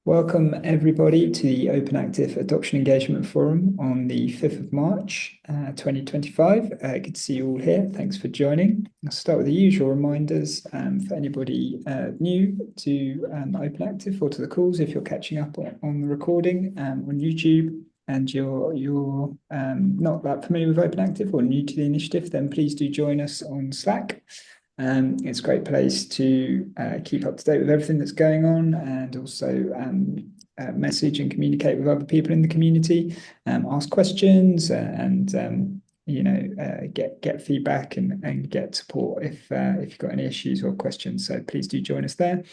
Welcome everybody to the OpenActive Adoption Engagement Forum on the 5th of March 2025. Good to see you all here. Thanks for joining. I'll start with the usual reminders for anybody new to OpenActive or to the calls. If you're catching up on the recording on YouTube and you're not that familiar with OpenActive or new to the initiative, then please do join us on Slack. It's a great place to keep up to date with everything that's going on and also message and communicate with other people in the community, ask questions and get feedback and get support if you've got any issues or questions. So please do join us there.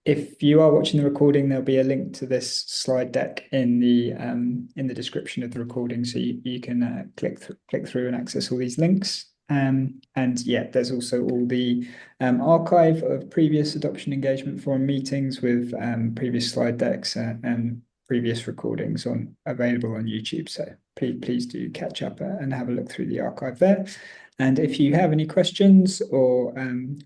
If you are watching the recording, there'll be a link to this slide deck in the description of the recording, so you can click through and access all these links. And yeah, there's also all the archive of previous adoption engagement forum meetings with previous slide decks and previous recordings available on YouTube. So please do catch up and have a look through the archive there. And if you have any questions or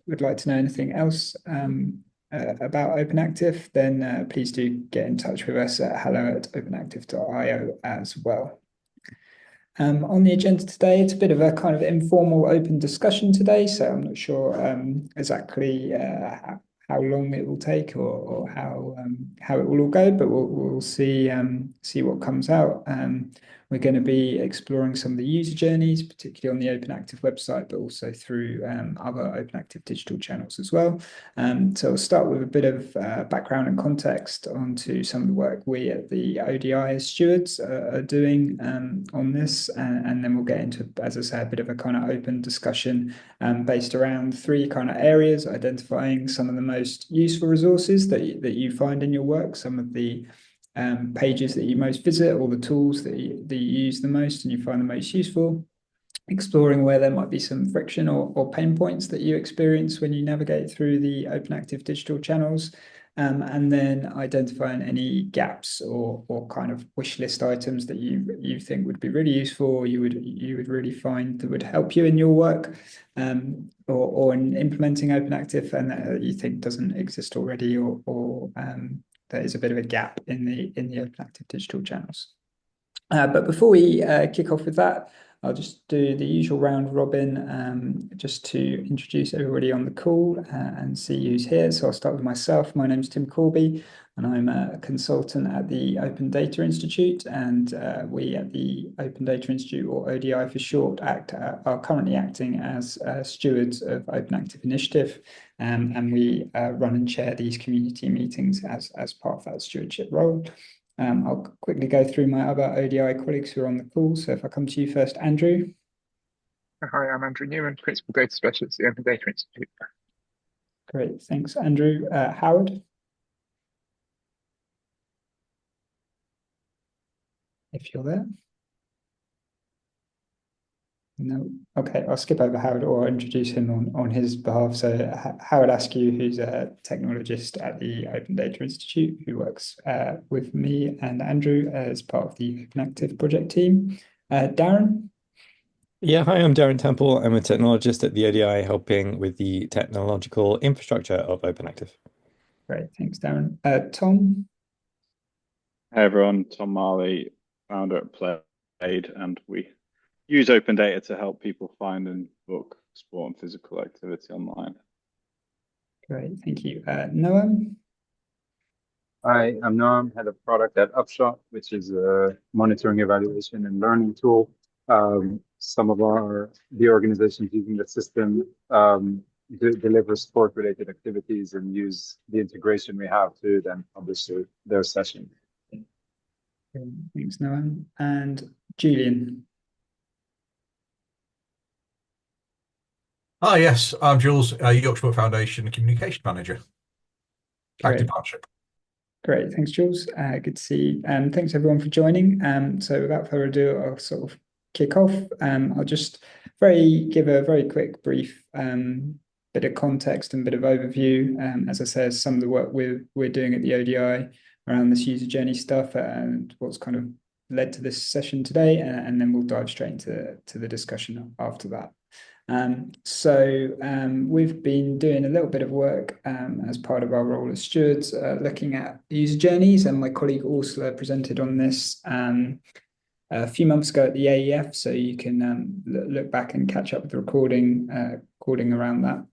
would like to know anything else about OpenActive, then please do get in touch with us at hello@openactive.io as well. On the agenda today, it's a bit of a kind of informal open discussion today, so I'm not sure exactly how long it will take or how it will all go, but we'll see what comes out. We're going to be exploring some of the user journeys, particularly on the OpenActive website, but also through other OpenActive digital channels as well. So we'll start with a bit of background and context onto some of the work we at the ODI as stewards are doing on this, and then we'll get into, as I say, a bit of a kind of open discussion based around three kind of areas: identifying some of the most useful resources that you find in your work, some of the pages that you most visit, or the tools that you use the most and you find the most useful, exploring where there might be some friction or pain points that you experience when you navigate through the OpenActive digital channels, and then identifying any gaps or kind of wish list items that you think would be really useful, or you would really find that would help you in your work, or in implementing OpenActive, and that you think doesn't exist already, or there is a bit of a gap in the OpenActive digital channels. But before we kick off with that, I'll just do the usual round robin just to introduce everybody on the call and see who's here. So I'll start with myself. My name's Tim Corby, and I'm a consultant at the Open Data Institute. And we at the Open Data Institute, or ODI for short, are currently acting as stewards of OpenActive Initiative. And we run and chair these community meetings as part of that stewardship role. I'll quickly go through my other ODI colleagues who are on the call. So if I come to you first, Andrew. Hi, I'm Andrew Newman, Principal Data Specialist at the Open Data Institute. Great, thanks, Andrew. Howard? If you're there. No, okay, I'll skip over Howard or introduce him on his behalf. So Howard Askew, who's a technologist at the Open Data Institute, who works with me and Andrew as part of the OpenActive project team. Darren? Yeah, hi, I'm Darren Temple. I'm a technologist at the ODI, helping with the technological infrastructure of OpenActive. Great, thanks, Darren. Tom? Hey everyone, Tom Marley, founder at Played, and we use open data to help people find and book sport and physical activity online. Great, thank you. Noam? Hi, I'm Noam, head of product at Upshot, which is a monitoring, evaluation, and learning tool. Some of the organizations using the system deliver sport-related activities and use the integration we have to then publish their session. Thanks, Noam. And Julian? Hi, yes, I'm Jules, Yorkshire Sport Foundation Communication Manager. Active Partnership. Great, thanks, Jules. Good to see you. Thanks everyone for joining. So without further ado, I'll sort of kick off. I'll just give a very quick brief bit of context and bit of overview. As I said, some of the work we're doing at the ODI around this user journey stuff and what's kind of led to this session today, and then we'll dive straight into the discussion after that. We've been doing a little bit of work as part of our role as stewards, looking at user journeys, and my colleague Ursula presented on this a few months ago at the AEF, so you can look back and catch up with the recording around that.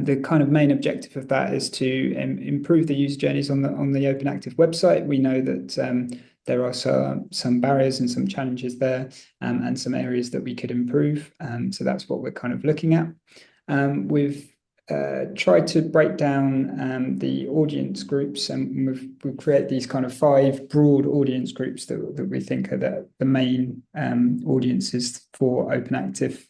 The kind of main objective of that is to improve the user journeys on the OpenActive website. We know that there are some barriers and some challenges there, and some areas that we could improve. So that's what we're kind of looking at. We've tried to break down the audience groups, and we've created these kind of 5 broad audience groups that we think are the main audiences for OpenActive,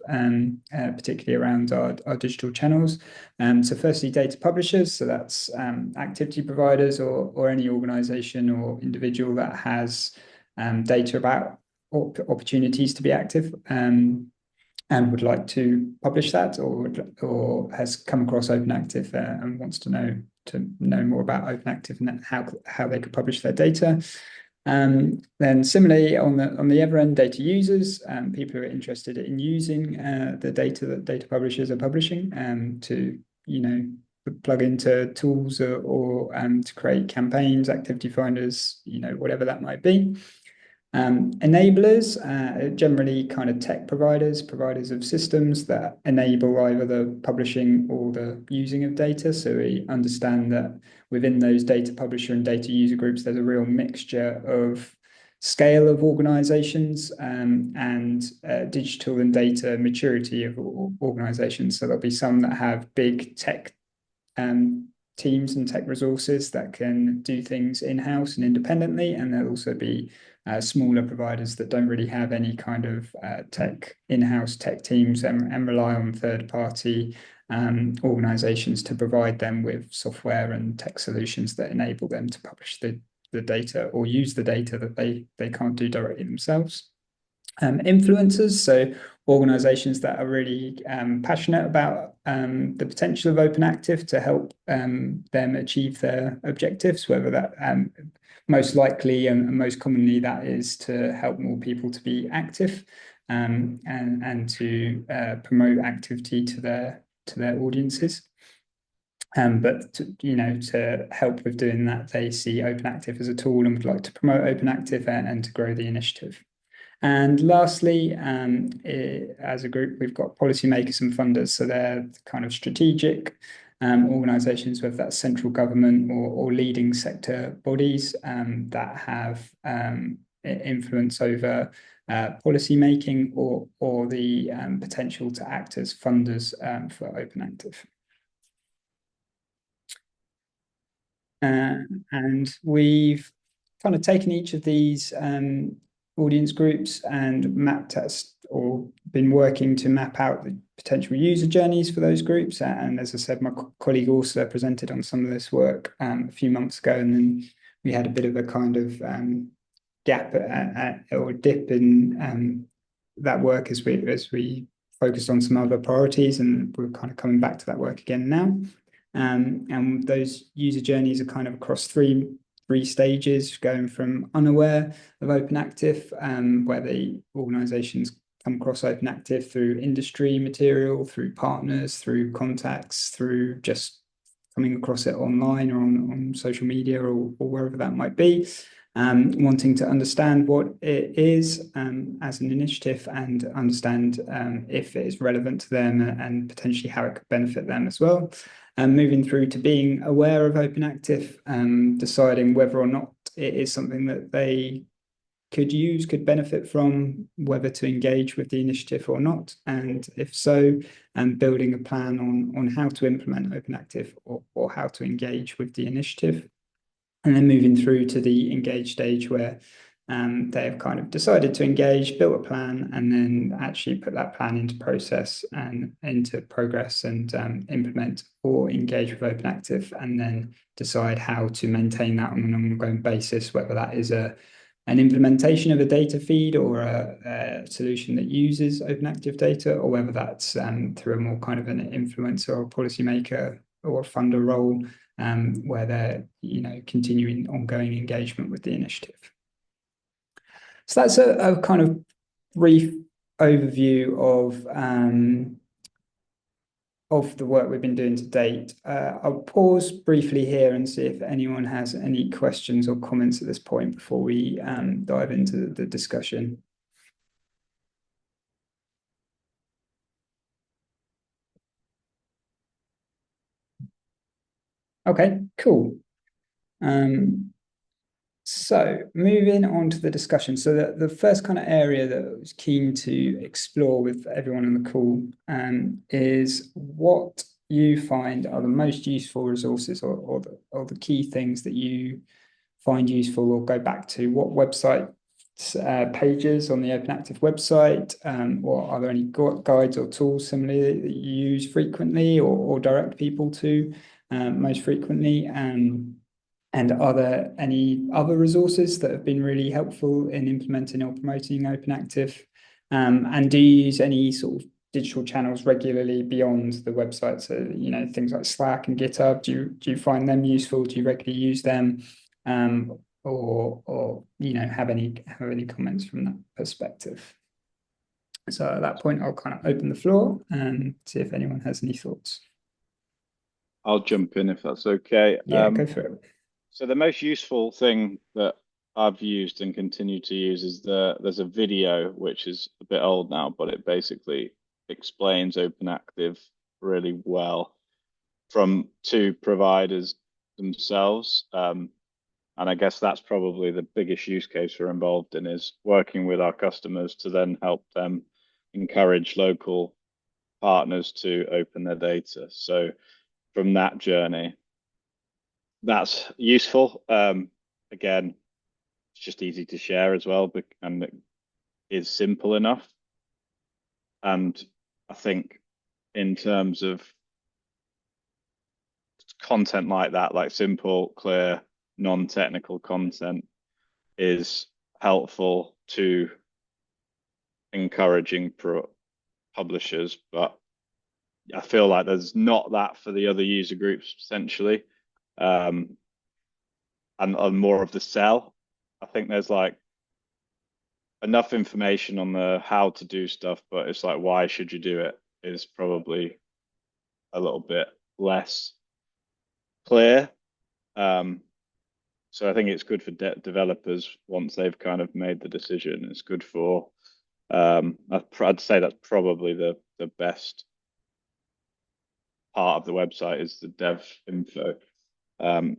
particularly around our digital channels. So firstly, data publishers, so that's activity providers or any organization or individual that has data about opportunities to be active, and would like to publish that, or has come across OpenActive and wants to know more about OpenActive and how they could publish their data. Then similarly on the other end, data users, people who are interested in using the data that data publishers are publishing to plug into tools or to create campaigns, activity finders, whatever that might be. Enablers, generally kind of tech providers of systems that enable either the publishing or the using of data. So we understand that within those data publisher and data user groups, there's a real mixture of scale of organizations and digital and data maturity of organizations. So there'll be some that have big tech teams and tech resources that can do things in-house and independently, and there'll also be smaller providers that don't really have any kind of in-house tech teams and rely on third-party organizations to provide them with software and tech solutions that enable them to publish the data or use the data that they can't do directly themselves. Influencers, so organizations that are really passionate about the potential of OpenActive to help them achieve their objectives, whether that most likely and most commonly that is to help more people to be active and to promote activity to their audiences. But to help with doing that, they see OpenActive as a tool and would like to promote OpenActive and to grow the initiative. And lastly, as a group, we've got policymakers and funders. So they're kind of strategic organizations, whether that's central government or leading sector bodies that have influence over policy making or the potential to act as funders for OpenActive. And we've kind of taken each of these audience groups and mapped us or been working to map out the potential user journeys for those groups. And as I said, my colleague Ursula presented on some of this work a few months ago, and then we had a bit of a kind of gap or dip in that work as we focused on some other priorities, and we're kind of coming back to that work again now. And those user journeys are kind of across three stages, going from unaware of OpenActive, where the organizations come across OpenActive through industry material, through partners, through contacts, through just coming across it online or on social media or wherever that might be, wanting to understand what it is as an initiative and understand if it is relevant to them and potentially how it could benefit them as well. And moving through to being aware of OpenActive, deciding whether or not it is something that they could benefit from, whether to engage with the initiative or not, and if so, and building a plan on how to implement OpenActive or how to engage with the initiative. And then moving through to the engage stage where they have kind of decided to engage, built a plan, and then actually put that plan into process and into progress and implement or engage with OpenActive, and then decide how to maintain that on an ongoing basis, whether that is an implementation of a data feed or a solution that uses OpenActive data, or whether that's through a more kind of an influencer or policymaker or funder role, where they're continuing ongoing engagement with the initiative. So that's a kind of brief overview of the work we've been doing to date. I'll pause briefly here and see if anyone has any questions or comments at this point before we dive into the discussion. Okay, cool. So moving on to the discussion. So the first kind of area that I was keen to explore with everyone on the call is what you find are the most useful resources or the key things that you find useful or go back to. What website pages on the OpenActive website, or are there any guides or tools similarly that you use frequently or direct people to most frequently? And are there any other resources that have been really helpful in implementing or promoting OpenActive? And do you use any sort of digital channels regularly beyond the website? So, you know, things like Slack and GitHub, do you find them useful? Do you regularly use them? Or you know, have any comments from that perspective? So at that point, I'll kind of open the floor and see if anyone has any thoughts. I'll jump in if that's okay. Yeah, go for it. So the most useful thing that I've used and continue to use is there's a video which is a bit old now, but it basically explains OpenActive really well from two providers themselves. And I guess that's probably the biggest use case we're involved in, is working with our customers to then help them encourage local partners to open their data. So from that journey, that's useful. Again, it's just easy to share as well, and it is simple enough. And I think in terms of content like that, like simple, clear, non-technical content, is helpful to encouraging publishers, but I feel like there's not that for the other user groups essentially. And more of the sell. I think there's like enough information on the how to do stuff, but it's like, why should you do it, is probably a little bit less clear. So I think it's good for developers once they've kind of made the decision. It's good for, I'd say that's probably the best part of the website is the dev info. And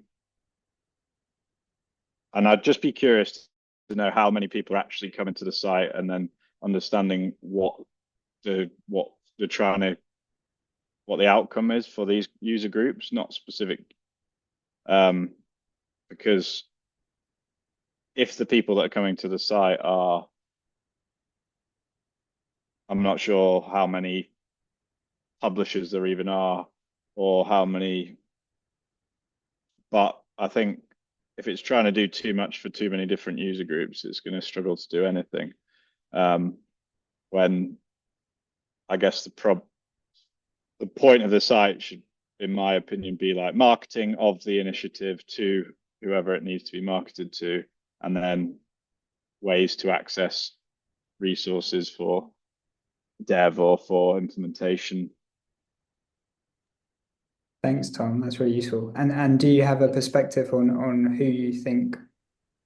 I'd just be curious to know how many people are actually coming to the site and then understanding what the outcome is for these user groups, not specific. Because if the people that are coming to the site are, I'm not sure how many publishers there even are or how many, but I think if it's trying to do too much for too many different user groups, it's going to struggle to do anything. When I guess the point of the site should, in my opinion, be like marketing of the initiative to whoever it needs to be marketed to, and then ways to access resources for dev or for implementation. Thanks, Tom. That's really useful. And do you have a perspective on who you think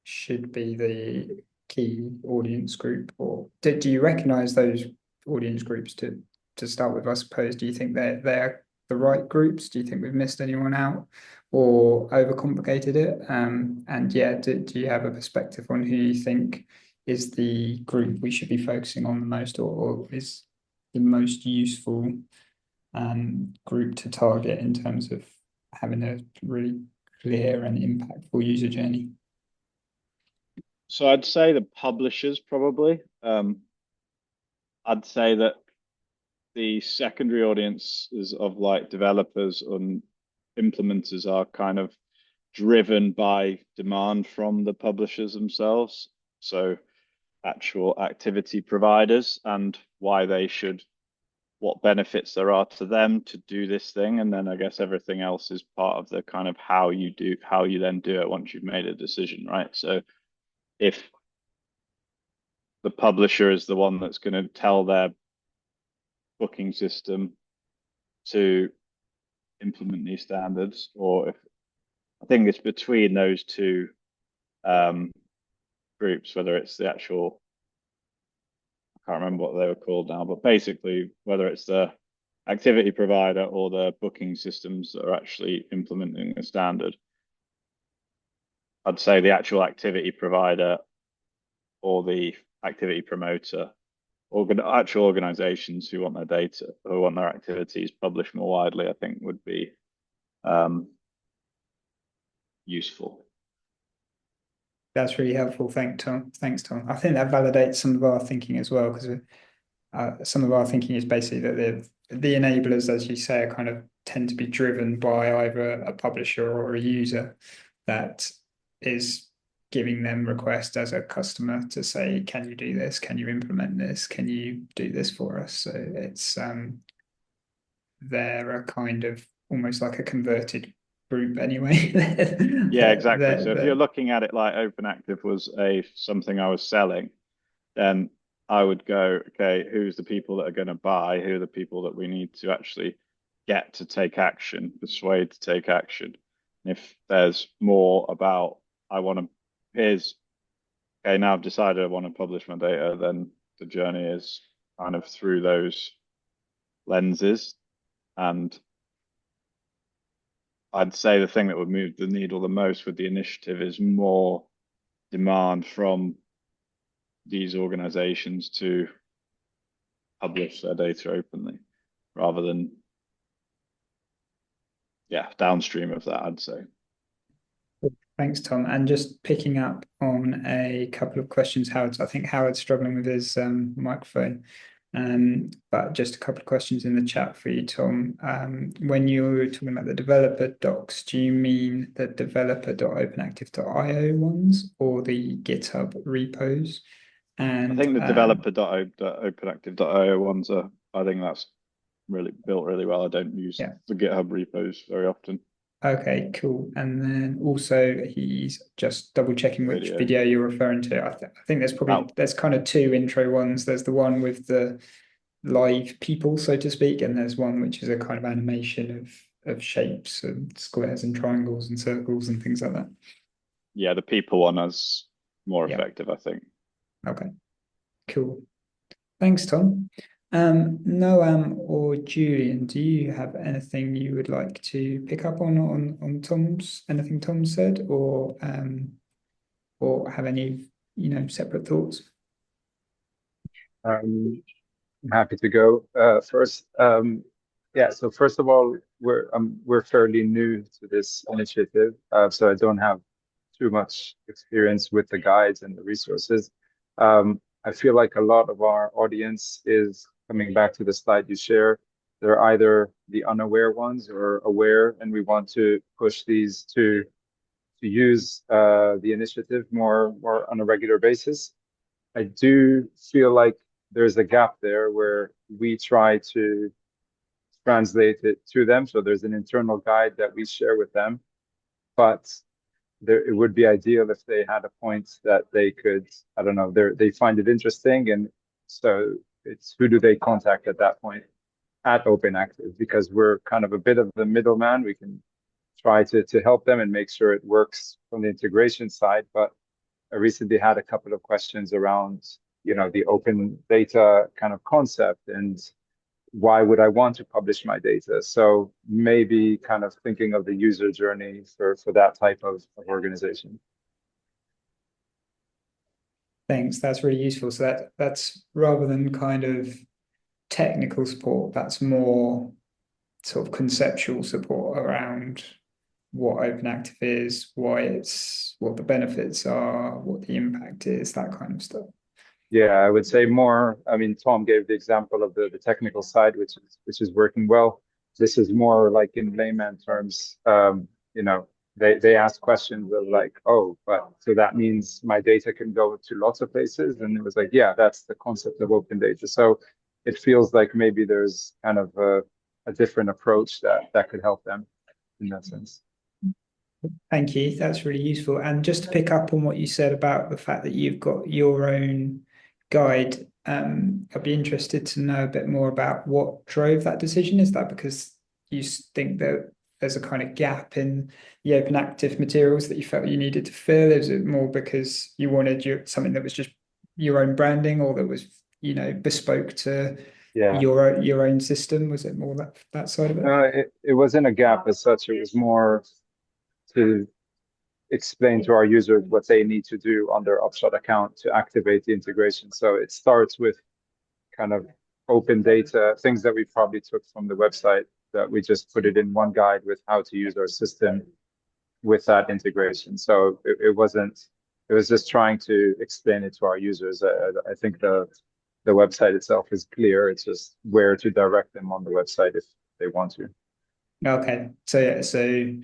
should be the key audience group, or do you recognize those audience groups to start with? I suppose, do you think they're the right groups? Do you think we've missed anyone out or overcomplicated it? And yeah, do you have a perspective on who you think is the group we should be focusing on the most, or is the most useful group to target in terms of having a really clear and impactful user journey? So I'd say the publishers probably. I'd say that the secondary audiences of like developers and implementers are kind of driven by demand from the publishers themselves. So actual activity providers and why they should, what benefits there are to them to do this thing. And then I guess everything else is part of the kind of how you then do it once you've made a decision, right? So if the publisher is the one that's going to tell their booking system to implement these standards, or if I think it's between those two groups, whether it's the actual, I can't remember what they were called now, but basically whether it's the activity provider or the booking systems that are actually implementing a standard. I'd say the actual activity provider or the activity promoter, or actual organizations who want their data, who want their activities published more widely, I think would be useful. That's really helpful. Thanks, Tom. I think that validates some of our thinking as well, because some of our thinking is basically that the enablers, as you say, are kind of tend to be driven by either a publisher or a user that is giving them request as a customer to say, can you do this? Can you implement this? Can you do this for us? So it's they're a kind of almost like a converted group anyway. Yeah, exactly. So if you're looking at it like OpenActive was something I was selling, then I would go, okay, who's the people that are going to buy? Who are the people that we need to actually get to take action, persuade to take action? And if there's more about, okay, now I've decided I want to publish my data, then the journey is kind of through those lenses. And I'd say the thing that would move the needle the most with the initiative is more demand from these organizations to publish their data openly, rather than, downstream of that, I'd say. Thanks, Tom. And just picking up on a couple of questions, Howard's, I think Howard's struggling with his microphone. But just a couple of questions in the chat for you, Tom. When you were talking about the developer docs, do you mean the developer.openactive.io ones or the GitHub repos? And I think the developer.openactive.io ones I think that's really built really well. I don't use the GitHub repos very often. Okay, cool. And then also he's just double checking which video you're referring to. I think there's kind of two intro ones. There's the one with the live people, so to speak, and there's one which is a kind of animation of shapes and squares and triangles and circles and things like that. Yeah, the people one is more effective, I think. Okay, cool. Thanks, Tom. Noam or Julian, do you have anything you would like to pick up on anything Tom said, or have any separate thoughts? I'm happy to go first. So first of all, we're fairly new to this initiative, so I don't have too much experience with the guides and the resources. I feel like a lot of our audience is coming back to the slide you share. They're either the unaware ones or aware, and we want to push these to use the initiative more on a regular basis. I do feel like there's a gap there where we try to translate it to them. So there's an internal guide that we share with them, but it would be ideal if they had a point that they could, I don't know, they find it interesting. And so it's who do they contact at that point at OpenActive, because we're kind of a bit of the middleman. We can try to help them and make sure it works from the integration side. But I recently had a couple of questions around, the open data kind of concept and why would I want to publish my data? So maybe kind of thinking of the user journey for that type of organization. Thanks, that's really useful. So that's rather than kind of technical support, that's more sort of conceptual support around what OpenActive is, what the benefits are, what the impact is, that kind of stuff. Yeah, I would say more. I mean, Tom gave the example of the technical side, which is working well. This is more like in layman terms. They ask questions of like, oh, but so that means my data can go to lots of places, and it was like, yeah, that's the concept of open data. So it feels like maybe there's kind of a different approach that could help them in that sense. Thank you. That's really useful. And just to pick up on what you said about the fact that you've got your own guide, I'd be interested to know a bit more about what drove that decision. Is that because you think that there's a kind of gap in the OpenActive materials that you felt you needed to fill? Is it more because you wanted something that was just your own branding, or that was, bespoke to your own system? Was it more that side of it? It wasn't a gap as such. It was more to explain to our users what they need to do on their Upshot account to activate the integration. So it starts with kind of open data, things that we probably took from the website, that we just put it in one guide with how to use our system with that integration. So it wasn't, it was just trying to explain it to our users. I think the website itself is clear. It's just where to direct them on the website if they want to. Okay, so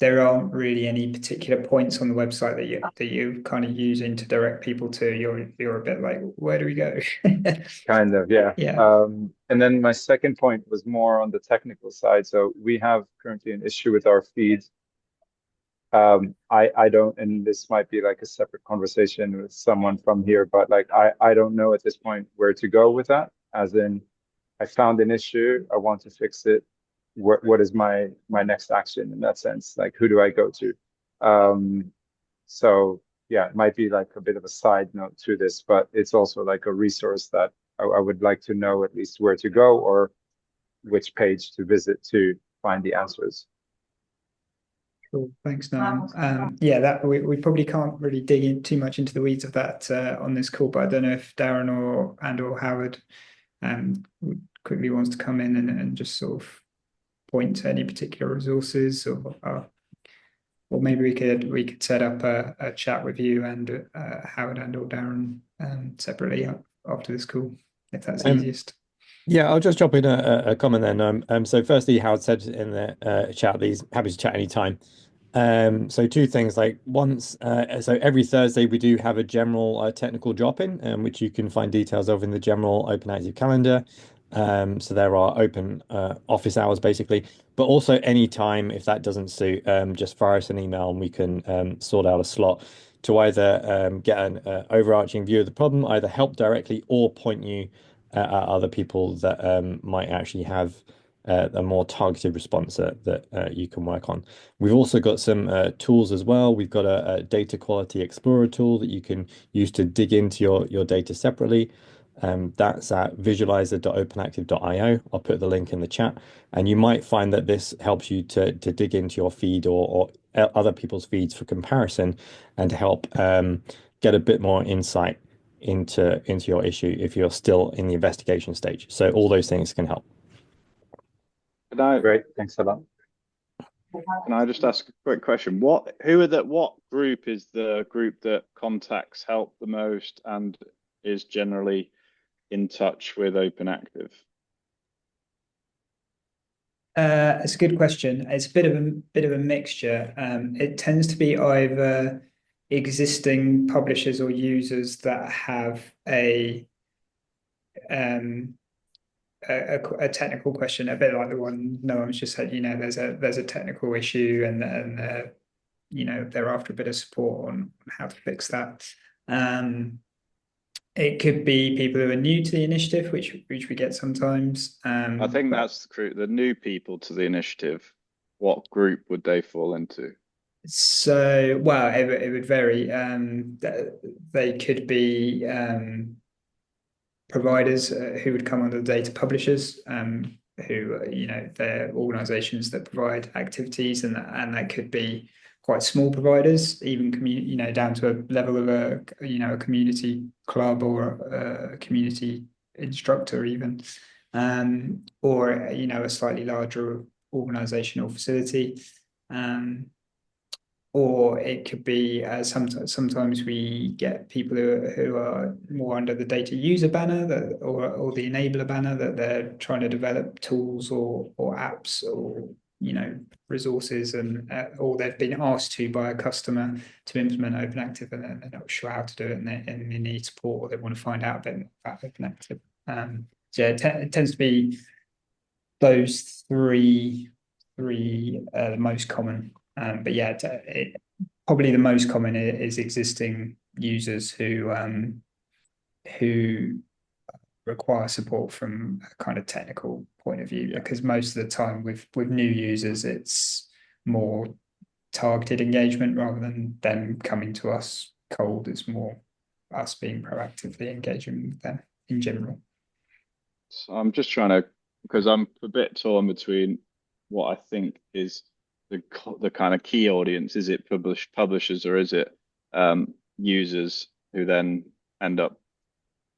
there aren't really any particular points on the website that you kind of using to direct people to. You're a bit like, where do we go? Kind of, yeah. Yeah. And then my second point was more on the technical side. So we have currently an issue with our feed. I don't, and this might be like a separate conversation with someone from here, but like I don't know at this point where to go with that. As in, I found an issue, I want to fix it. What is my next action in that sense? Like, who do I go to? So yeah, it might be like a bit of a side note to this, but it's also like a resource that I would like to know at least where to go or which page to visit to find the answers. Cool. Thanks, Noam. Yeah, that we probably can't really dig in too much into the weeds of that on this call, but I don't know if Darren or Howard quickly wants to come in and just sort of point to any particular resources, or maybe we could set up a chat with you and Howard and or Darren separately after this call, if that's easiest. Yeah, I'll just drop in a comment then. So firstly, Howard said in the chat that he's happy to chat anytime. So two things, like so every Thursday we do have a general technical drop-in, which you can find details of in the general OpenActive calendar. So there are open office hours basically, but also any time if that doesn't suit, just fire us an email and we can sort out a slot to either get an overarching view of the problem, either help directly or point you at other people that might actually have a more targeted response that you can work on. We've also got some tools as well. We've got a data quality explorer tool that you can use to dig into your data separately. That's at visualizer.openactive.io. I'll put the link in the chat, and you might find that this helps you to dig into your feed or other people's feeds for comparison and to help get a bit more insight into your issue if you're still in the investigation stage. So all those things can help. Great, thanks a lot. Can I just ask a quick question? What group is the group that contacts help the most and is generally in touch with OpenActive? It's a good question. It's a bit of a mixture. It tends to be either existing publishers or users that have a technical question, a bit like the one Noam's just said. There's a technical issue, and they're after a bit of support on how to fix that. It could be people who are new to the initiative, which we get sometimes. I think that's the new people to the initiative. What group would they fall into? So, well, it would vary. They could be providers who would come under the data publishers, who they're organizations that provide activities, and that could be quite small providers, even down to a level of a community club or a community instructor even, or a slightly larger organizational facility. Or it could be sometimes we get people who are more under the data user banner or the enabler banner, that they're trying to develop tools or apps or resources, and or they've been asked to by a customer to implement OpenActive, and they're not sure how to do it, and they need support, or they want to find out a bit more about OpenActive. So it tends to be those three the most common. But yeah, probably the most common is existing users who who require support from a kind of technical point of view, because most of the time with new users, it's more targeted engagement rather than them coming to us cold. It's more us being proactively engaging with them in general. So I'm just trying to, because I'm a bit torn between what I think is the kind of key audience. Is it publishers or is it users who then end up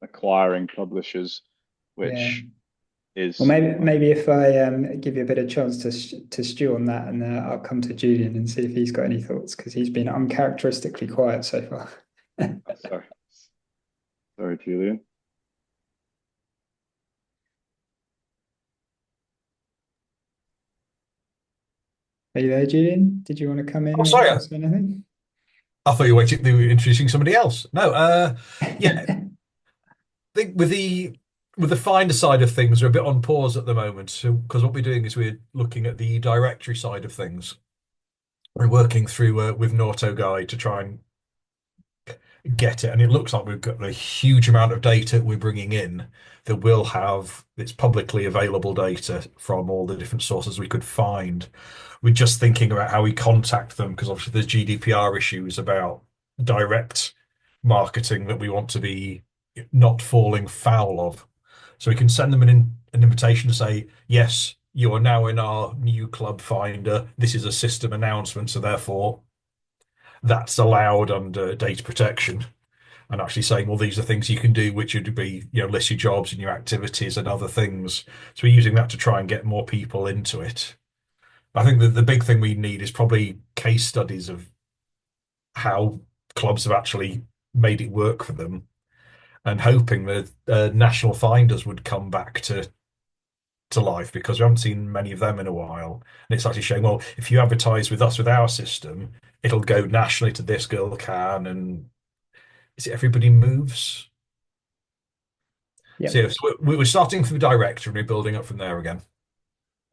acquiring publishers, which is well, maybe if I give you a bit of chance to stew on that, and I'll come to Julian and see if he's got any thoughts, because he's been uncharacteristically quiet so far. Sorry, Julian. Are you there, Julian? Did you want to come in Oh, sorry. or say anything? I thought you were introducing somebody else. No, yeah. I think with the Finder side of things, we're a bit on pause at the moment. So, because what we're doing is we're looking at the directory side of things. We're working through with Nauto Guide to try and get it, and it looks like we've got a huge amount of data we're bringing in that will have its publicly available data from all the different sources we could find. We're just thinking about how we contact them, because obviously there's GDPR issues about direct marketing that we want to be not falling foul of. So we can send them an invitation to say, yes, you are now in our new club finder. This is a system announcement, so therefore that's allowed under data protection, and actually saying, well, these are things you can do, which would be, list your jobs and your activities and other things. So we're using that to try and get more people into it. I think that the big thing we need is probably case studies of how clubs have actually made it work for them, and hoping that national finders would come back to life, because we haven't seen many of them in a while. And it's actually showing, well, if you advertise with us with our system, it'll go nationally to This Girl Can, and is it Everybody Moves? Yeah. So we're starting from the director and we're building up from there again.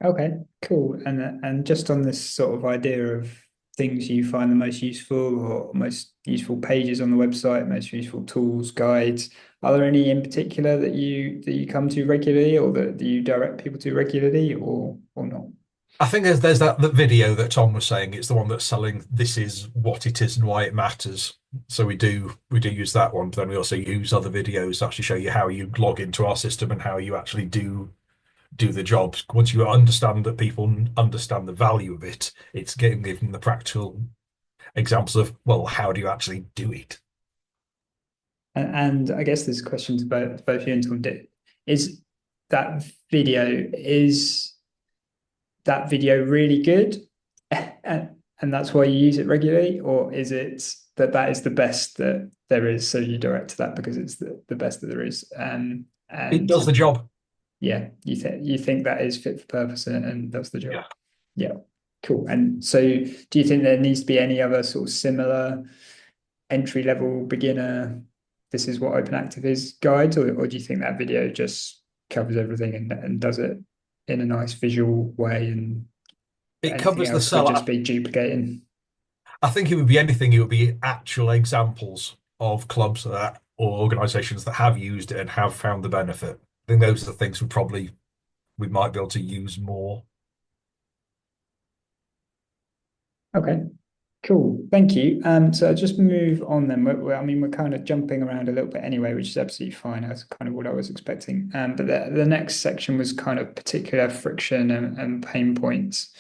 Okay, cool. And just on this sort of idea of things you find the most useful, or most useful pages on the website, most useful tools, guides, are there any in particular that you come to regularly, or that you direct people to regularly, or not? I think there's that video that Tom was saying. It's the one that's selling this is what it is and why it matters. So we do use that one, but then we also use other videos to actually show you how you log into our system and how you actually do the jobs. Once you understand that people understand the value of it, it's getting given the practical examples of, well, how do you actually do it? And I guess there's a question to both you and Tom. Is that video really good, and that's why you use it regularly, or is it that is the best that there is, so you direct to that because it's the best that there is? And it does the job. Yeah, you think that is fit for purpose and does the job. Yeah. Cool. And so do you think there needs to be any other sort of similar entry level beginner, this is what OpenActive is guides, or do you think that video just covers everything and does it in a nice visual way, and it anything covers the else seller? would just be duplicating? I think it would be anything. It would be actual examples of clubs that or organizations that have used it and have found the benefit. I think those are the things we might be able to use more. Okay, cool. Thank you. So I'll just move on then. I mean, we're kind of jumping around a little bit anyway, which is absolutely fine. That's kind of what I was expecting. But the next section was kind of particular friction and pain points.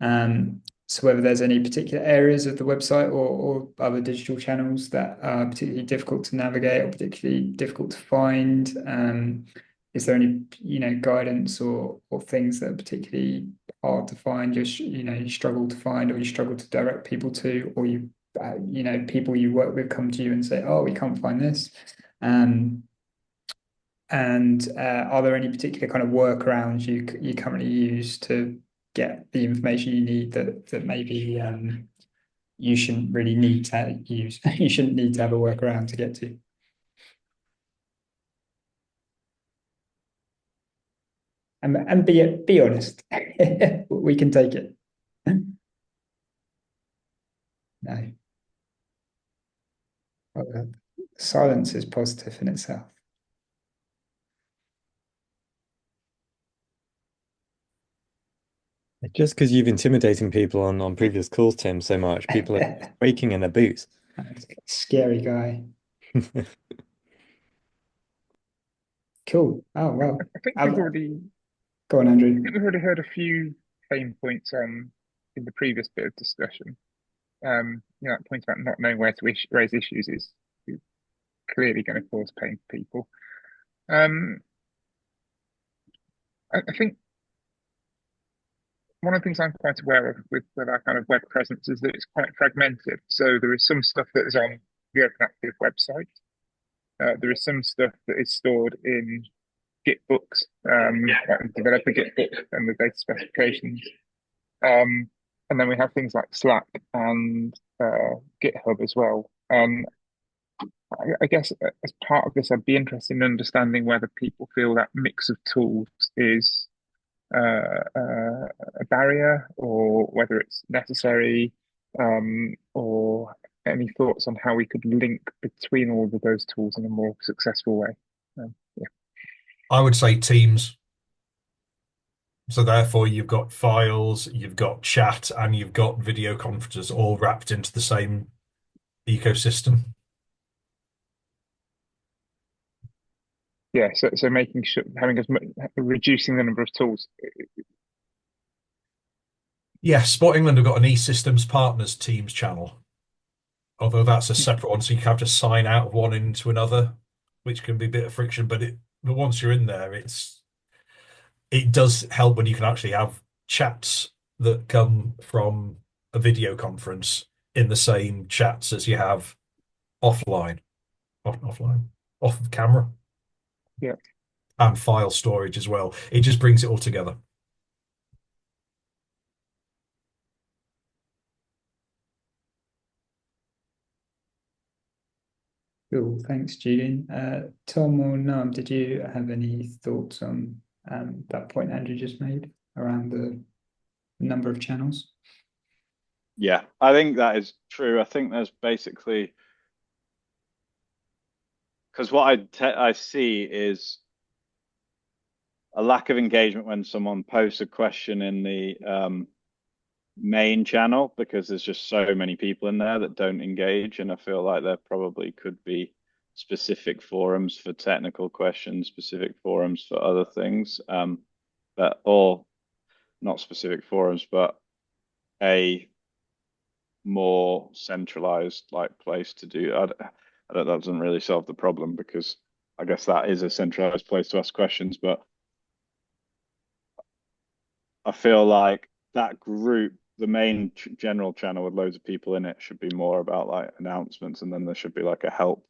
So whether there's any particular areas of the website or other digital channels that are particularly difficult to navigate or particularly difficult to find. Is there any, guidance or things that are particularly hard to find, you struggle to find, or you struggle to direct people to, or people you work with come to you and say, oh, we can't find this. And are there any particular kind of workarounds you currently use to get the information you need that maybe you shouldn't really need to use? You shouldn't need to have a workaround to get to. And be honest. We can take it. No. Silence is positive in itself. Just because you've intimidating people on previous calls, Tim, so much, people are quaking in their boots. Scary guy. Cool. Oh well. I think we've I'll, already go on, I Andrew. think we've already heard a few pain points in the previous bit of discussion. That point about not knowing where to raise issues is clearly going to cause pain for people. I think one of the things I'm quite aware of with our kind of web presence is that it's quite fragmented. So there is some stuff that is on the OpenActive website. There is some stuff that is stored in Git books, like developer Git book and the data specifications. And then we have things like Slack and GitHub as well. I guess as part of this, I'd be interested in understanding whether people feel that mix of tools is a barrier or whether it's necessary, or any thoughts on how we could link between all of those tools in a more successful way. Yeah. I would say Teams. So therefore, you've got files, you've got chat, and you've got video conferences all wrapped into the same ecosystem. Yeah, so making sure reducing the number of tools. Yeah, Sport England have got an eSystems Partners Teams channel, although that's a separate one, so you have to sign out of one into another, which can be a bit of friction. But once you're in there, it does help when you can actually have chats that come from a video conference in the same chats as you have offline, off of camera, Yeah. and file storage as well. It just brings it all together. Cool. Thanks, Julian. Tom or Nam, did you have any thoughts on that point Andrew just made around the number of channels? Yeah, I think that is true. I think there's basically because what I see is a lack of engagement when someone posts a question in the main channel because there's just so many people in there that don't engage, and I feel like there probably could be specific forums for technical questions, specific forums for other things, but or not specific forums, but a more centralized like place to do. That doesn't really solve the problem because I guess that is a centralized place to ask questions, but I feel like that group, the main general channel with loads of people in it, should be more about like announcements, and then there should be like a help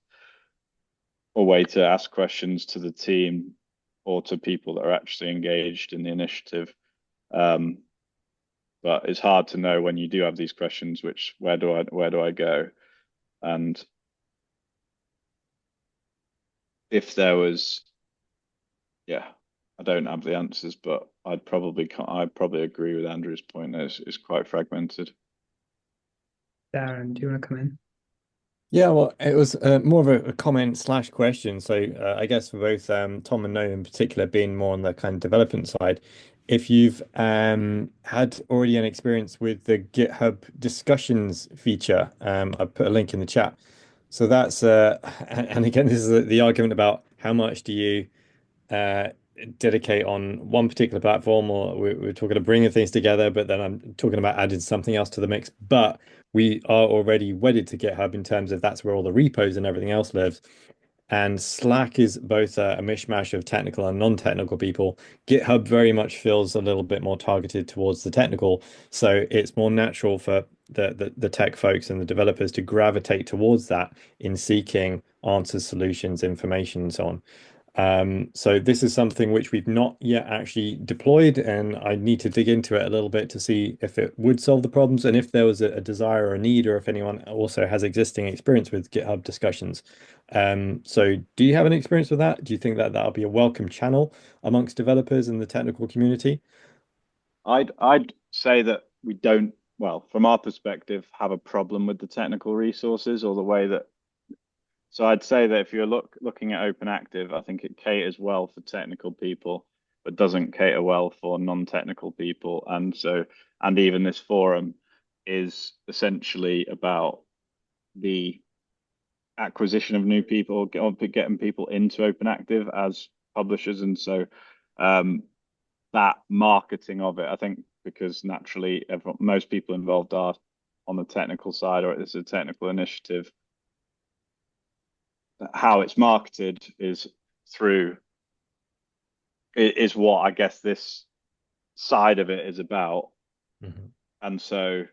or way to ask questions to the team or to people that are actually engaged in the initiative. But it's hard to know when you do have these questions, which where do I go? And if there was, yeah, I don't have the answers, but I'd probably agree with Andrew's point. It's quite fragmented. Darren, do you want to come in? Yeah, well, it was more of a comment slash question. So I guess for both Tom and Noah in particular, being more on the kind of development side, if you've had already an experience with the GitHub discussions feature, I put a link in the chat. So that's and again, this is the argument about how much do you uh, dedicate on one particular platform, or we're talking about bringing things together, but then I'm talking about adding something else to the mix. But we are already wedded to GitHub in terms of that's where all the repos and everything else lives. And Slack is both a mishmash of technical and non-technical people. GitHub very much feels a little bit more targeted towards the technical. So it's more natural for the tech folks and the developers to gravitate towards that in seeking answers, solutions, information, and so on. So this is something which we've not yet actually deployed, and I need to dig into it a little bit to see if it would solve the problems and if there was a desire or a need, or if anyone also has existing experience with GitHub discussions. So do you have an experience with that? Do you think that that'll be a welcome channel amongst developers in the technical community? I'd say that we don't, well, from our perspective, have a problem with the technical resources or the way that So I'd say that if you're looking at OpenActive, I think it caters well for technical people, but doesn't cater well for non-technical people. And even this forum is essentially about the acquisition of new people, getting people into OpenActive as publishers. And so that marketing of it, I think, because naturally most people involved are on the technical side, or it's a technical initiative. How it's marketed is what I guess this side of it is about. Mm-hmm. And so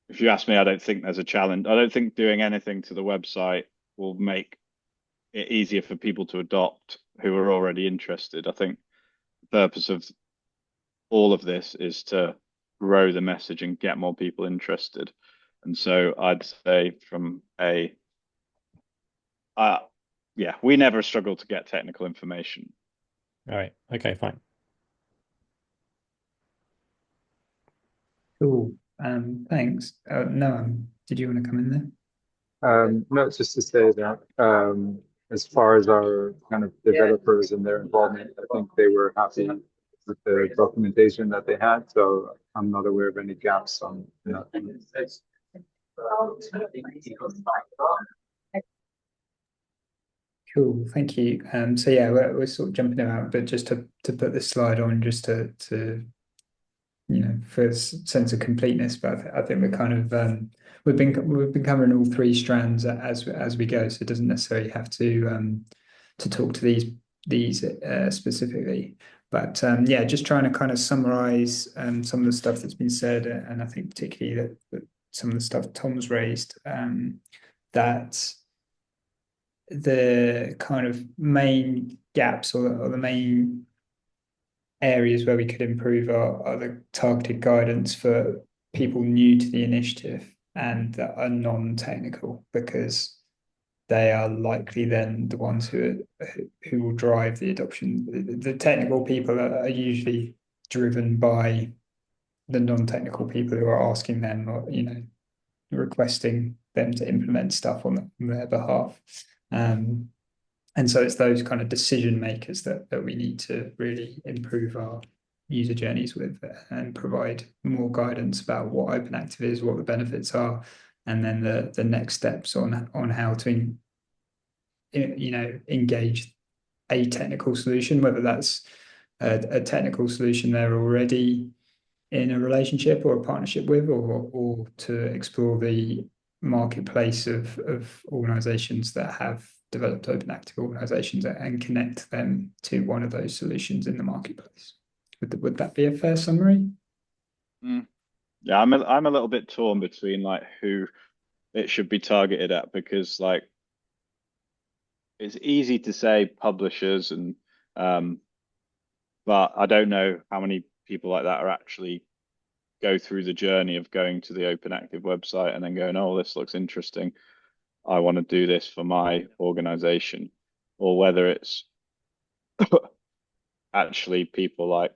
if you ask me, I don't think there's a challenge. I don't think doing anything to the website will make it easier for people to adopt who are already interested. I think the purpose of all of this is to grow the message and get more people interested. And so I'd say yeah, we never struggle to get technical information. All right. Okay, fine. Cool. Thanks. No, did you want to come in there? No, just to say that as far as our kind of developers and their involvement, I think they were happy with the documentation that they had. So I'm not aware of any gaps on that. Cool, thank you. So yeah, we're sort of jumping around, but just to put this slide on, just to for a sense of completeness. But I think we're kind of we've been covering all three strands as we go, so it doesn't necessarily have to talk to these specifically. But yeah, just trying to kind of summarize some of the stuff that's been said, and I think particularly that some of the stuff Tom's raised, that the kind of main gaps or the main areas where we could improve are the targeted guidance for people new to the initiative and that are non-technical, because they are likely then the ones who will drive the adoption. The technical people are usually driven by the non-technical people who are asking them, or requesting them to implement stuff on their behalf. And so it's those kind of decision makers that we need to really improve our user journeys with and provide more guidance about what OpenActive is, what the benefits are, and then the next steps on how to engage a technical solution, whether that's a technical solution they're already in a relationship or a partnership with, or to explore the marketplace of organizations that have developed OpenActive organizations and connect them to one of those solutions in the marketplace. Would that be a fair summary? Yeah, I'm a little bit torn between like who it should be targeted at, because like it's easy to say publishers and but I don't know how many people like that are actually go through the journey of going to the OpenActive website and then going, oh, this looks interesting, I want to do this for my organization, or whether it's actually people like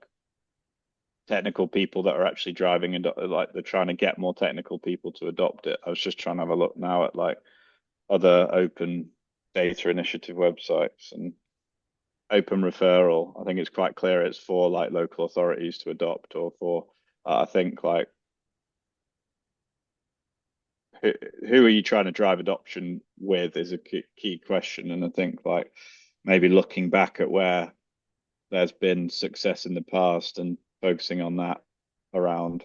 technical people that are actually driving and like they're trying to get more technical people to adopt it. I was just trying to have a look now at like other open data initiative websites, and open referral, I think it's quite clear it's for like local authorities to adopt, or for I think like who are you trying to drive adoption with is a key question. And I think like maybe looking back at where there's been success in the past and focusing on that around.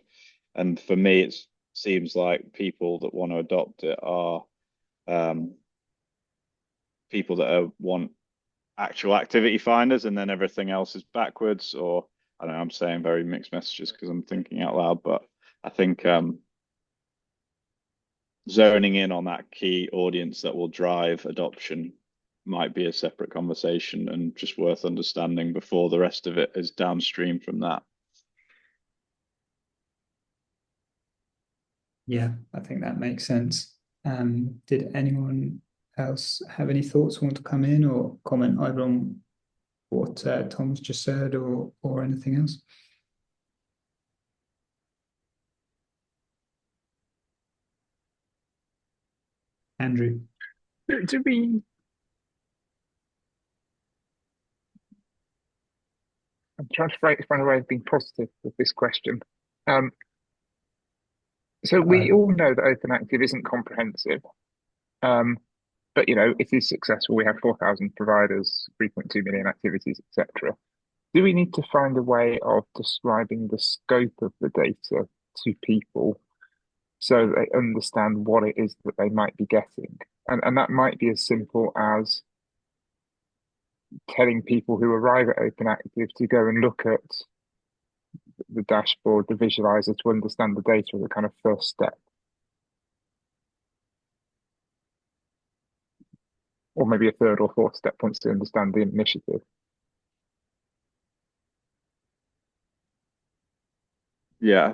And for me, it seems like people that want to adopt it are people that want actual activity finders, and then everything else is backwards. Or I don't know, I'm saying very mixed messages because I'm thinking out loud, but I think zoning in on that key audience that will drive adoption might be a separate conversation and just worth understanding before the rest of it is downstream from that. Yeah, I think that makes sense. Did anyone else have any thoughts, want to come in or comment either on what Tom's just said or anything else? Andrew. Do we? I'm trying to find a way of being positive with this question. Um, so we all know that OpenActive isn't comprehensive, um, but it is successful. We have 4,000 providers, 3.2 million activities, etc. Do we need to find a way of describing the scope of the data to people so they understand what it is that they might be getting? And that might be as simple as telling people who arrive at OpenActive to go and look at the dashboard, the visualizer to understand the data as a kind of first step. Or maybe a third or fourth step once they understand the initiative. Yeah,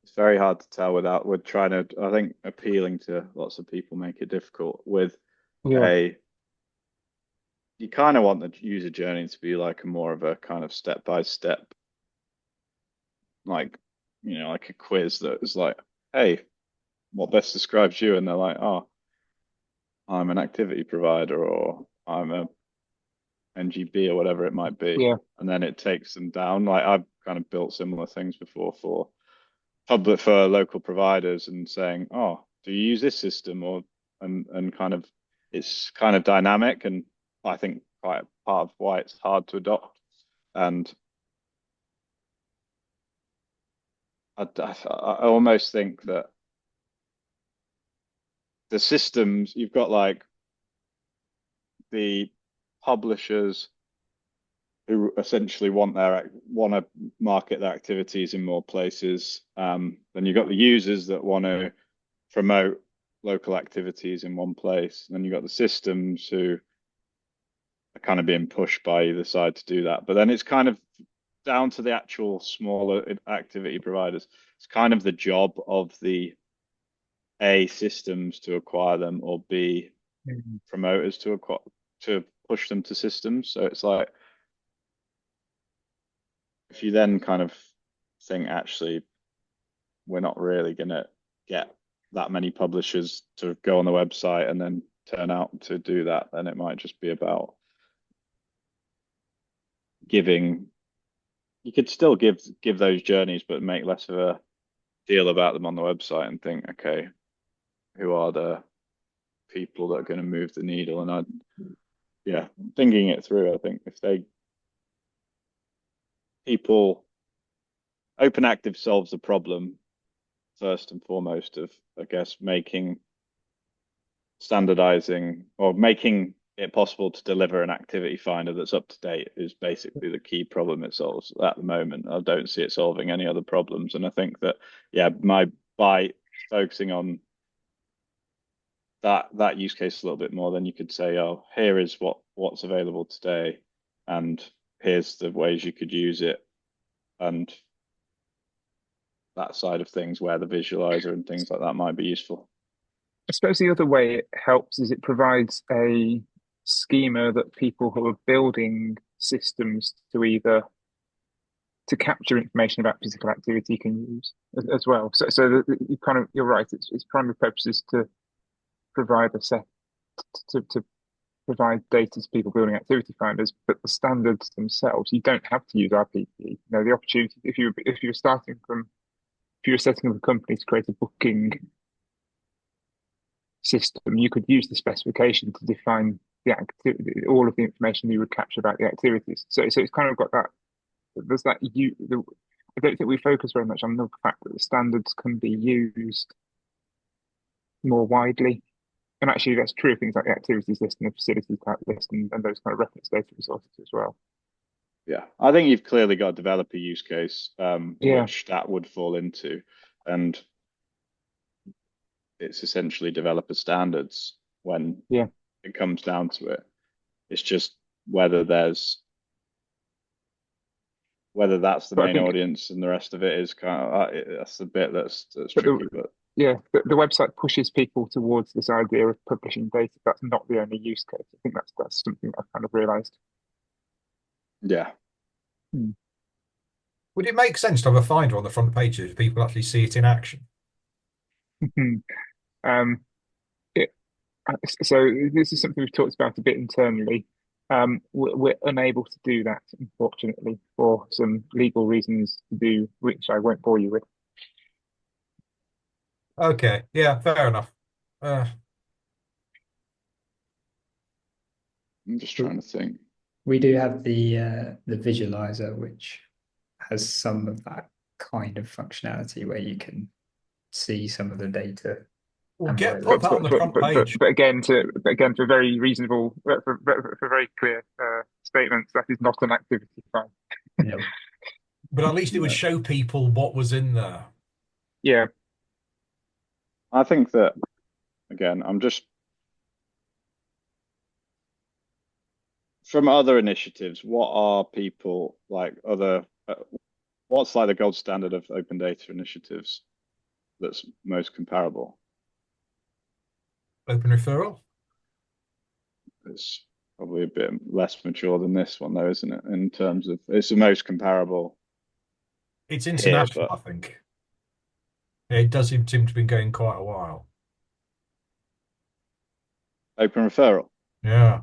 it's very hard to tell without with trying to. I think appealing to lots of people make it difficult. With Yeah, a, you kind of want the user journey to be like a more of a kind of step by step, like like a quiz that is like, hey, what best describes you? And they're like, oh, I'm an activity provider, or I'm a NGB, or whatever it might be. yeah, And then it takes them down. Like I've kind of built similar things before for public, for local providers, and saying, oh, do you use this system? Or and kind of, it's kind of dynamic, and I think quite part of why it's hard to adopt. And I almost think that the systems, you've got like the publishers who essentially want to market their activities in more places. Then you've got the users that want to promote local activities in one place. And then you've got the systems who are kind of being pushed by either side to do that. But then it's kind of down to the actual smaller activity providers. It's kind of the job of the A, systems to acquire them, or B, promoters to push them to systems. So it's like, if you then kind of think, actually, we're not really going to get that many publishers to go on the website and then turn out to do that, then it might just be about giving. You could still give those journeys, but make less of a deal about them on the website, and think, okay, who are the people that are going to move the needle? And yeah, thinking it through, I think if people, OpenActive solves the problem first and foremost of, I guess, standardizing or making it possible to deliver an activity finder that's up to date is basically the key problem it solves at the moment. I don't see it solving any other problems. And I think that, yeah, by focusing on that use case a little bit more, then you could say, oh, here is what's available today, and here's the ways you could use it, and that side of things where the visualizer and things like that might be useful. I suppose the other way it helps is it provides a schema that people who are building systems to capture information about physical activity can use as well. So you you're right. Its primary purpose is to provide a set to provide data to people building activity finders, but the standards themselves, you don't have to use RPP. The opportunity, if you were setting up a company to create a booking system, you could use the specification to define the activity, all of the information you would capture about the activities. So it's kind of got that. There's that. I don't think we focus very much on the fact that the standards can be used more widely. And actually, that's true of things like the activities list and the facility type list and those kind of reference data resources as well. Yeah, I think you've clearly got a developer use case, Yeah. which that would fall into, and it's essentially developer standards when it comes down to it. It's just whether that's the main audience, and the rest of it is kind of that's the bit that's tricky. But yeah, the website pushes people towards this idea of publishing data. That's not the only use case. I think that's something I've kind of realized. Yeah. Would it make sense to have a finder on the front page so people actually see it in action? Um, So this is something we've talked about a bit internally. We're unable to do that, unfortunately, for some legal reasons to do, which I won't bore you with. Okay, yeah, fair enough. I'm just trying to think. We do have the visualizer, which has some of that kind of functionality where you can see some of the data We'll and get what it put But looks that on but the like. but front but but, page. but again, for very reasonable, for very clear statements, that is not an activity file. No, But at least it would no. show people what was in there. Yeah. I think that again, I'm just from other initiatives. What are people like other? What's like the gold standard of open data initiatives that's most comparable? Open referral. It's probably a bit less mature than this one, though, isn't it? In terms of it's the most comparable It's here, international, but I think. It does seem to have been going quite a while. open referral. Yeah.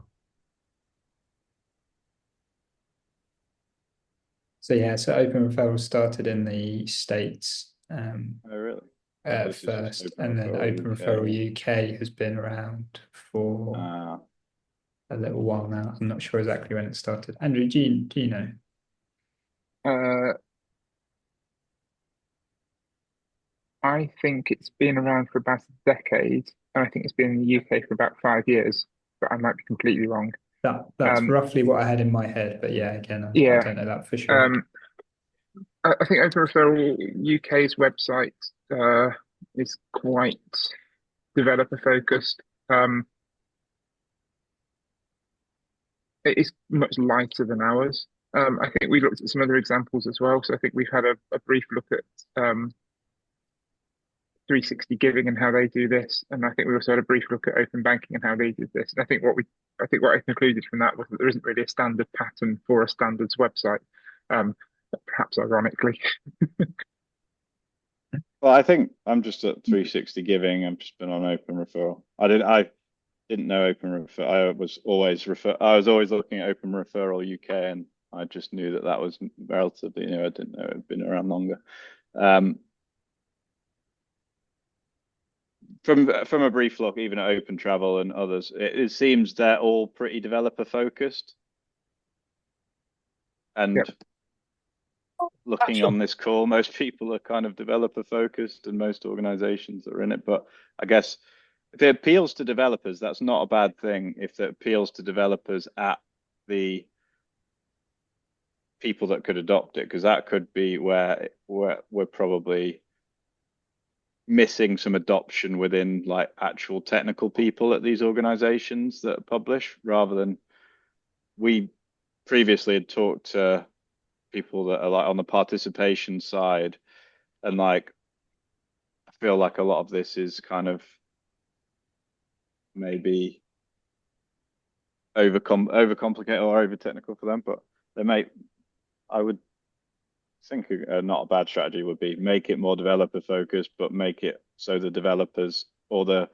So yeah, so open referral started in the States Oh, really? Oh, this is just first, open and then referral Open UK. Referral UK has been around for Uh, a little while now. I'm not sure exactly when it started. Andrew, do you know? Uh, I think it's been around for about a decade, and I think it's been in the UK for about 5 years, but I might be completely wrong. That's Um, roughly what I had in my head, but yeah, again, I yeah. don't know that for sure. Um, I think Open Referral UK's website is quite developer focused. It is much lighter than ours. I think we looked at some other examples as well. So I think we've had a brief look at 360 Giving and how they do this, and I think we also had a brief look at open banking and how they do this. And I think what I concluded from that was that there isn't really a standard pattern for a standards website. Um, Perhaps ironically. well, I think I'm just at 360 Giving. I've just been on open referral. I didn't know open referral. I was always looking at open referral UK, and I just knew that that was relatively new. I didn't know it had been around longer. Um, from a brief look, even at Open Travel and others, it seems they're all pretty developer focused. And Yep. looking Actually, on this call, most people are kind of developer focused, and most organizations that are in it. But I guess if it appeals to developers, that's not a bad thing. If it appeals to developers at the people that could adopt it, because that could be where we're probably missing some adoption within like actual technical people at these organizations that publish, rather than we previously had talked to people that are like on the participation side, and like I feel like a lot of this is kind of maybe overcomplicated or over technical for them, but they may I would think not a bad strategy would be make it more developer focused, but make it so the developers or the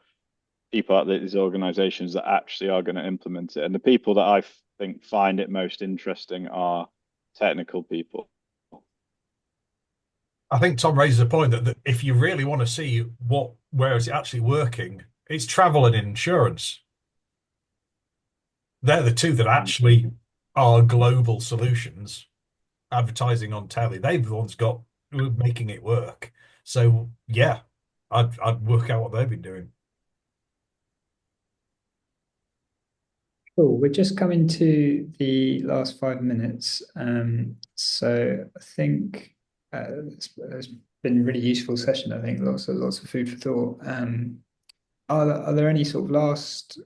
people at these organizations that actually are going to implement it, and the people that I think find it most interesting are technical people. I think Tom raises a point that if you really want to see where is it actually working, it's travel and insurance. They're the two that actually are global solutions. Advertising on telly, they've the ones got making it work. So yeah, I'd work out what they've been doing. Cool. We're just coming to the last 5 minutes. So I think it's been a really useful session. I think lots of food for thought. Are there any sort of last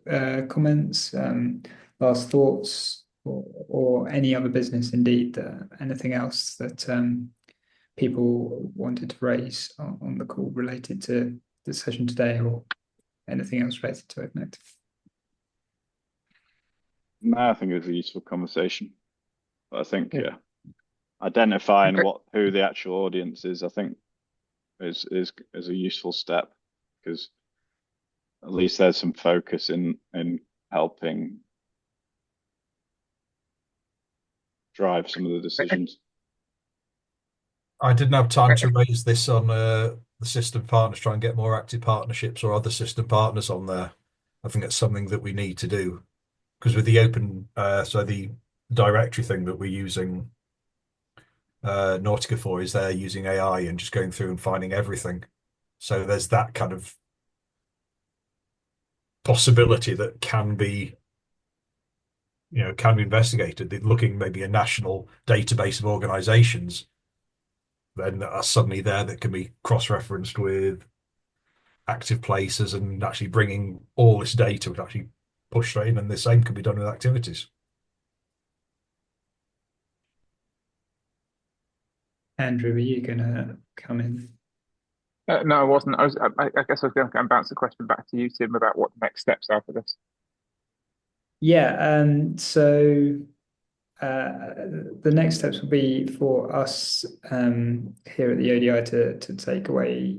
comments, last thoughts, or any other business indeed, anything else that people wanted to raise on the call related to the session today, or anything else related to OpenActive? No, I think it was a useful conversation. But I think Yeah. yeah, identifying Okay. who the actual audience is, I think is a useful step, because at least there's some focus in helping drive some of the decisions. I didn't have time to raise this on the system partners, try and get more active partnerships or other system partners on there. I think it's something that we need to do because with the open, so the directory thing that we're using Nautica for is they're using AI and just going through and finding everything. So there's that kind of possibility that can be, can be investigated. They're looking maybe a national database of organizations then that are suddenly there that can be cross-referenced with active places and actually bringing all this data would actually push straight in, and the same can be done with activities. Andrew, are you going to come in? No, I wasn't. I guess I was going to bounce the question back to you, Tim, about what the next steps are for this. Yeah, so the next steps will be for us here at the ODI to take away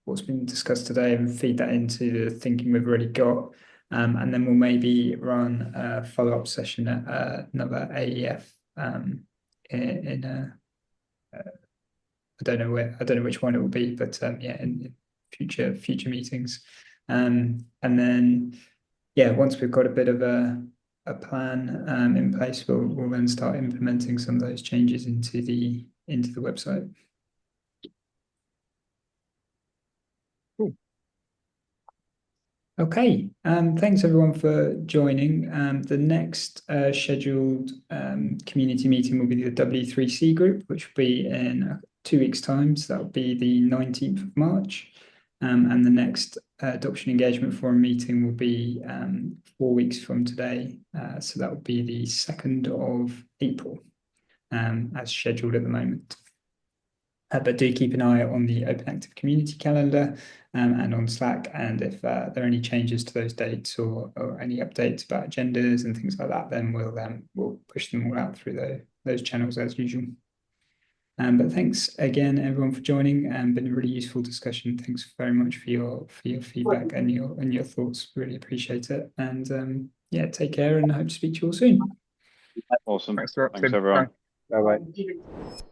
what's been discussed today and feed that into the thinking we've already got. And then we'll maybe run a follow-up session at another AEF I don't know which one it will be, but yeah, in future meetings. And then yeah, once we've got a bit of a plan in place, we'll then start implementing some of those changes into the website. Cool. Okay, thanks everyone for joining. The next scheduled community meeting will be the W3C group, which will be in 2 weeks' time. So that will be the 19th of March. And the next Adoption Engagement Forum meeting will be 4 weeks from today. So that will be the 2nd of April, as scheduled at the moment. But do keep an eye on the OpenActive community calendar and on Slack. And if there are any changes to those dates or any updates about agendas and things like that, then we'll push them all out through those channels as usual. But thanks again, everyone, for joining. Been a really useful discussion. Thanks very much for your feedback and your thoughts. Really appreciate it. And yeah, take care and hope to speak to you all soon. Awesome. Thanks a lot, Thanks Tim. everyone. Bye. Bye bye.